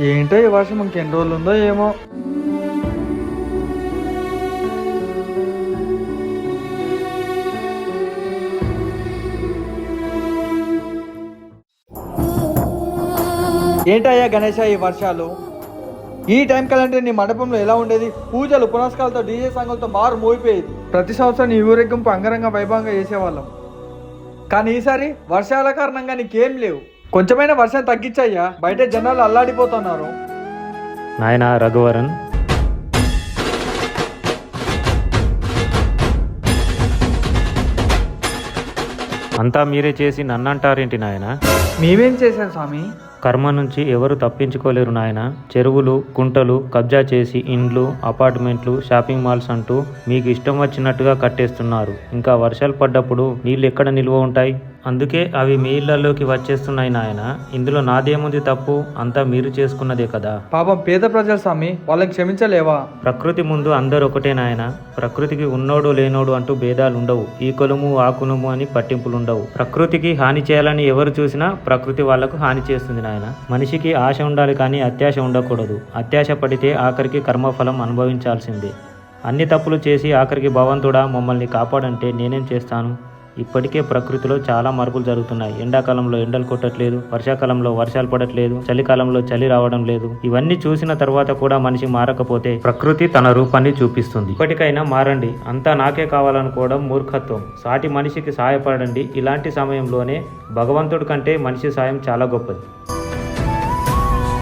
ఏంటో ఈ వర్షం ఇంకెన్ని రోజులు ఉందో ఏమో. ఏంటయ్యా గణేష ఈ వర్షాలు? ఈ టైం కలంటే నీ మండపంలో ఎలా ఉండేది? పూజలు పునస్కారాలతో డీజే సాంగులతో మారు మోగిపోయేది. ప్రతి సంవత్సరం నీ ఊరేగింపు అంగరంగ వైభవంగా చేసేవాళ్ళం. కానీ ఈసారి వర్షాల కారణంగా నీకేం లేవు. కొంచెమైనా వర్షం తగ్గించయ్యా, బయట జనాలు అల్లాడిపోతున్నారు. నాయనా రఘువరన్, అంతా మీరే చేసి నన్నంటారేంటి నాయనా? మేమేం చేశాం స్వామి? కర్మ నుంచి ఎవరు తప్పించుకోలేరు నాయన. చెరువులు, కుంటలు కబ్జా చేసి ఇండ్లు, అపార్ట్మెంట్లు, షాపింగ్ మాల్స్ అంటూ మీకు ఇష్టం వచ్చినట్టుగా కట్టేస్తున్నారు. ఇంకా వర్షాలు పడ్డప్పుడు నీళ్ళు ఎక్కడ నిల్వ ఉంటాయి? అందుకే అవి మీ ఇళ్లలోకి వచ్చేస్తున్నాయి నాయన. ఇందులో నాదేముంది తప్పు? అంతా మీరు చేసుకున్నదే కదా. పాపం పేద ప్రజలు స్వామి, వాళ్ళని క్షమించలేవా? ప్రకృతి ముందు అందరు ఒకటే నాయన. ప్రకృతికి ఉన్నోడు లేనోడు అంటూ భేదాలు ఉండవు. ఈ కులము ఆ కులము అని పట్టింపులుండవు. ప్రకృతికి హాని చేయాలని ఎవరు చూసినా ప్రకృతి వాళ్లకు హాని చేస్తుంది నాయన. మనిషికి ఆశ ఉండాలి కానీ అత్యాశ ఉండకూడదు. అత్యాశ పడితే ఆఖరికి కర్మఫలం అనుభవించాల్సిందే. అన్ని తప్పులు చేసి ఆఖరికి భగవంతుడా మమ్మల్ని కాపాడంటే నేనేం చేస్తాను? ఇప్పటికే ప్రకృతిలో చాలా మార్పులు జరుగుతున్నాయి. ఎండాకాలంలో ఎండలు కొట్టట్లేదు, వర్షాకాలంలో వర్షాలు పడట్లేదు, చలికాలంలో చలి రావడం లేదు. ఇవన్నీ చూసిన తర్వాత కూడా మనిషి మారకపోతే ప్రకృతి తన రూపాన్ని చూపిస్తుంది. ఇప్పటికైనా మారండి. అంతా నాకే కావాలనుకోవడం మూర్ఖత్వం. సాటి మనిషికి సహాయపడండి. ఇలాంటి సమయంలోనే భగవంతుడి కంటే మనిషి సాయం చాలా గొప్పది.